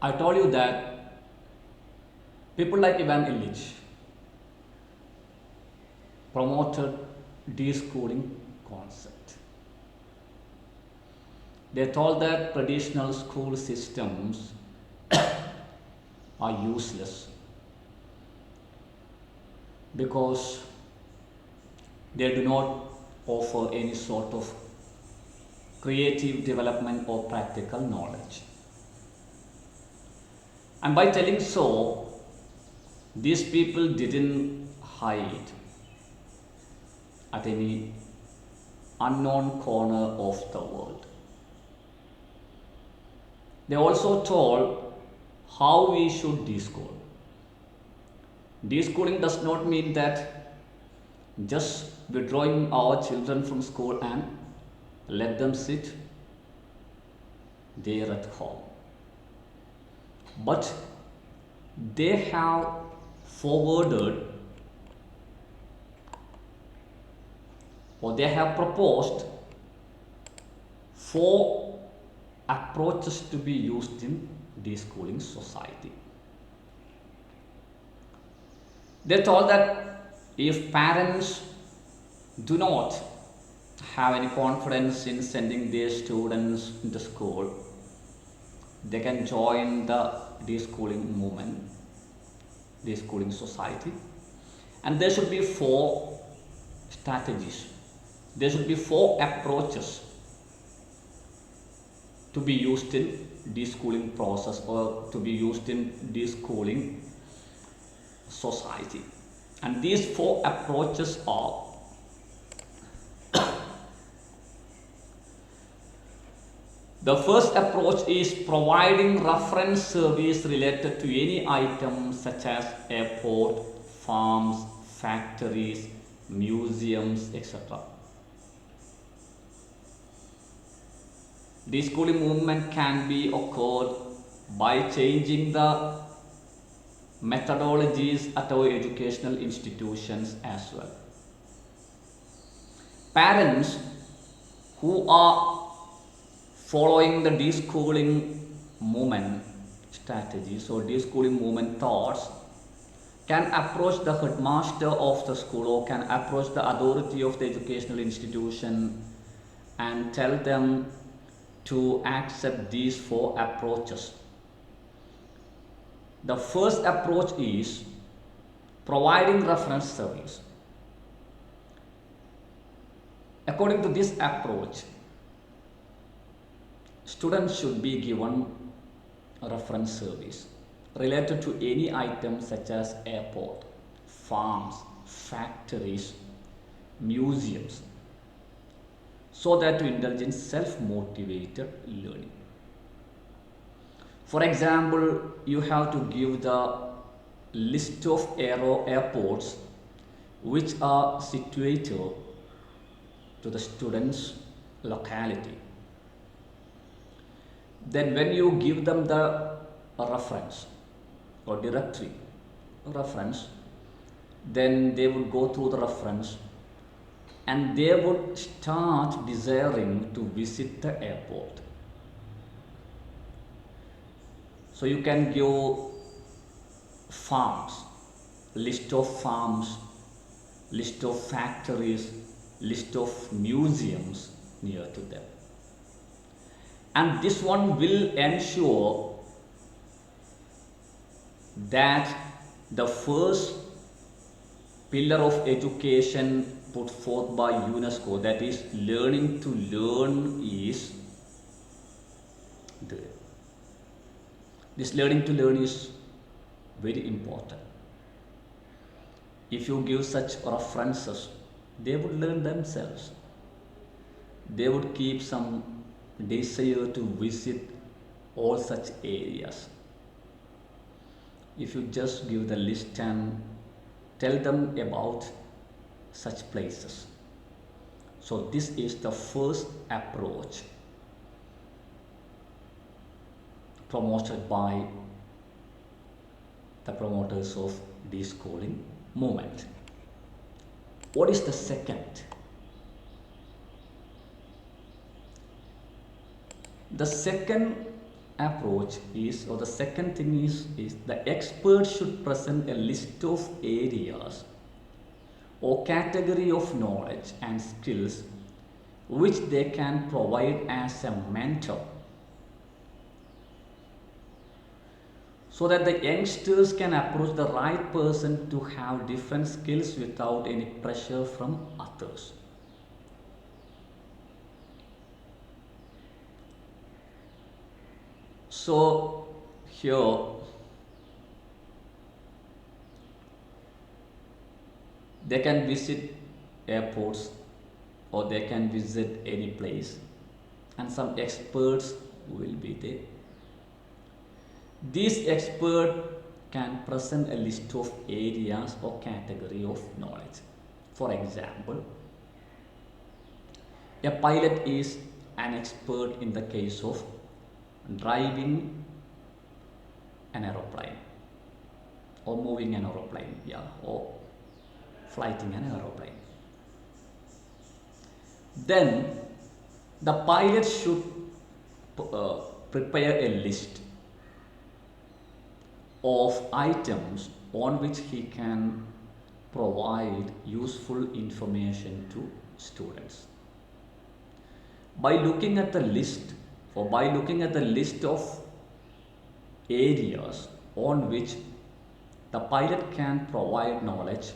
I told you that people like Ivan Illich promoted deschooling concept. They told that traditional school systems are useless because they do not offer any sort of creative development or practical knowledge. And by telling so, these people didn't hide at any unknown corner of the world. They also told how we should deschool. Deschooling does not mean that just withdrawing our children from school and let them sit there at home. But they have forwarded or they have proposed four approaches to be used in deschooling society. They told that if parents do not have any confidence in sending their students into school, they can join the deschooling movement, deschooling society, and there should be four strategies. There should be four approaches to be used in deschooling process or to be used in deschooling society. And these four approaches are: the first approach is providing reference service related to any item such as airport, farms, factories, museums, etc. Deschooling movement can be occurred by changing the methodologies at our educational institutions as well. Parents who are following the deschooling movement strategies or deschooling movement thoughts can approach the headmaster of the school or can approach the authority of the educational institution and tell them to accept these four approaches. The first approach is providing reference service. According to this approach, students should be given a reference service related to any item such as airport, farms, factories, museums, so that to indulge in self-motivated learning. For example, you have to give the list of airports which are situated to the students' locality. Then when you give them the reference or directory reference, then they would go through the reference and they would start desiring to visit the airport. So you can give farms, list of farms, list of factories, list of museums near to them. And this one will ensure that the first pillar of education put forth by UNESCO, that is learning to learn, is there. This learning to learn is very important. If you give such references, they would learn themselves. They would keep some desire to visit all such areas. If you just give the list and tell them about such places. So this is the first approach promoted by the promoters of deschooling movement. What is the second? The second approach is, or the second thing is the expert should present a list of areas or category of knowledge and skills which they can provide as a mentor, so that the youngsters can approach the right person to have different skills without any pressure from others. So here they can visit airports or they can visit any place, and some experts will be there. These experts can present a list of areas or category of knowledge. For example, a pilot is an expert in the case of driving an aeroplane or moving an aeroplane, yeah, or flighting an aeroplane. Then the pilot should prepare a list of items on which he can provide useful information to students. By looking at the list, or by looking at the list of areas on which the pilot can provide knowledge,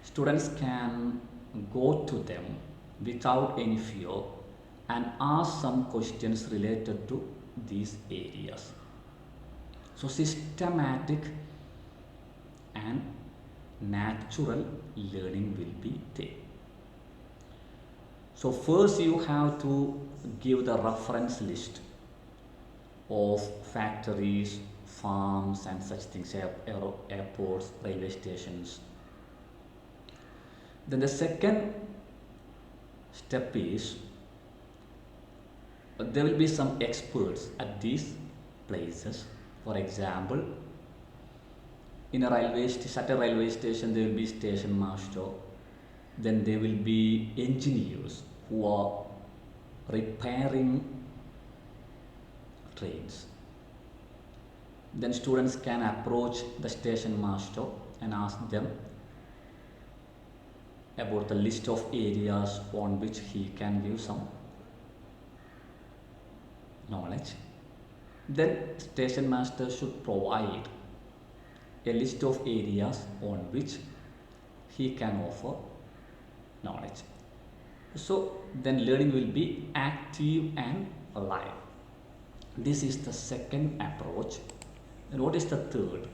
students can go to them without any fear and ask some questions related to these areas. So systematic and natural learning will be there. So first you have to give the reference list of factories, farms and such things, airports, railway stations. Then the second step is there will be some experts at these places. For example, in a at a railway station there will be station master, then there will be engineers who are repairing trains. Then students can approach the station master and ask them about the list of areas on which he can give some knowledge. Then station master should provide a list of areas on which he can offer knowledge. So then learning will be active and alive. This is the second approach. And what is the third?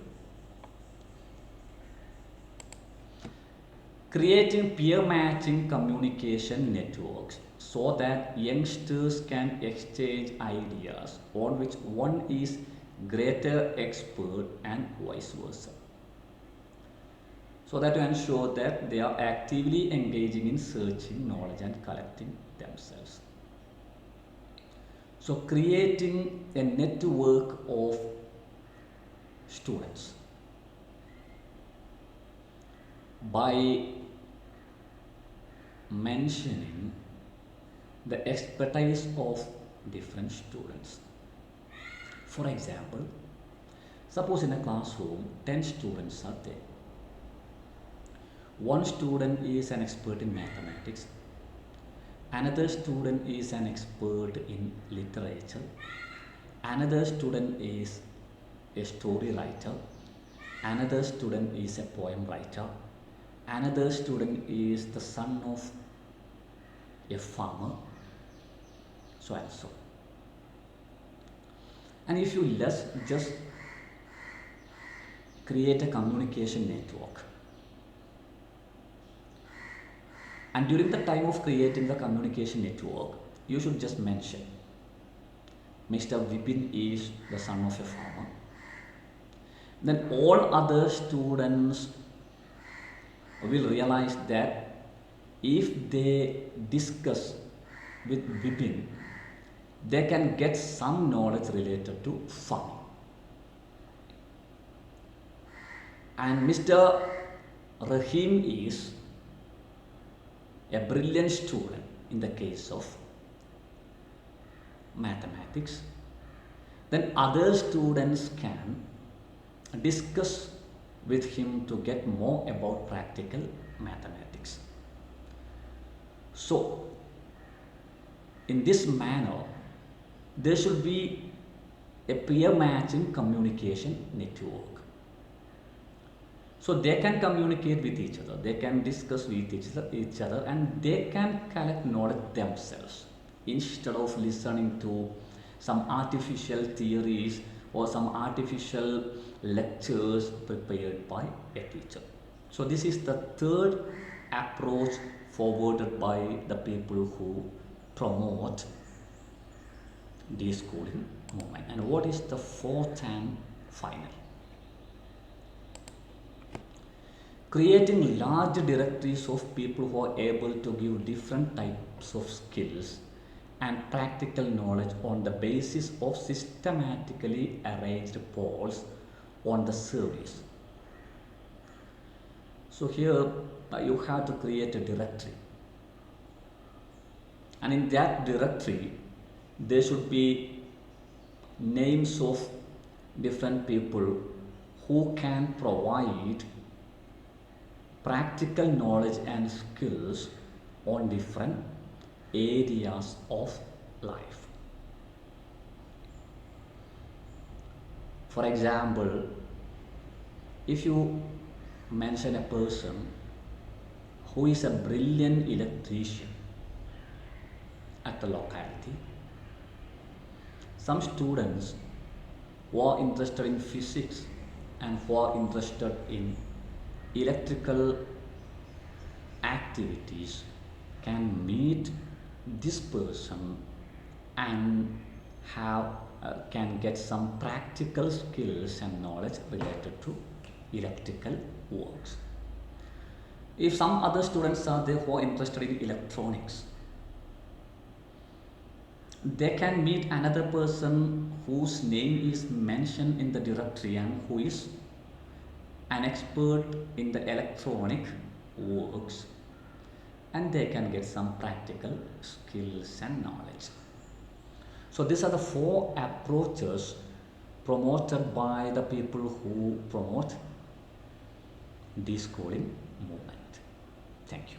Creating peer matching communication networks so that youngsters can exchange ideas on which one is greater expert and vice versa. So that to ensure that they are actively engaging in searching knowledge and collecting themselves. So creating a network of students by mentioning the expertise of different students. For example, suppose in a classroom 10 students are there. One student is an expert in mathematics, another student is an expert in literature, another student is a story writer, another student is a poem writer, another student is the son of a farmer, so and so. And if you just create a communication network, and during the time of creating the communication network, you should just mention Mr. Vipin is the son of a farmer. Then all other students will realize that if they discuss with Vipin, they can get some knowledge related to farming. And Mr. Rahim is a brilliant student in the case of mathematics. then other students can discuss with him to get more about practical mathematics. So, in this manner, there should be a peer matching communication network. So they can communicate with each other, they can discuss with each other, and they can collect knowledge themselves instead of listening to some artificial theories or some artificial lectures prepared by a teacher. So this is the third approach forwarded by the people who promote deschooling movement. And what is the fourth and final? Creating large directories of people who are able to give different types of skills and practical knowledge on the basis of systematically arranged polls on the service. So here you have to create a directory, and in that directory there should be names of different people who can provide practical knowledge and skills on different areas of life. For example, if you mention a person who is a brilliant electrician at the locality, some students who are interested in physics and who are interested in electrical activities can meet this person and can get some practical skills and knowledge related to electrical works. If some other students are there who are interested in electronics, they can meet another person whose name is mentioned in the directory and who is an expert in the electronic works, and they can get some practical skills and knowledge. So these are the four approaches promoted by the people who promote deschooling movement. Thank you.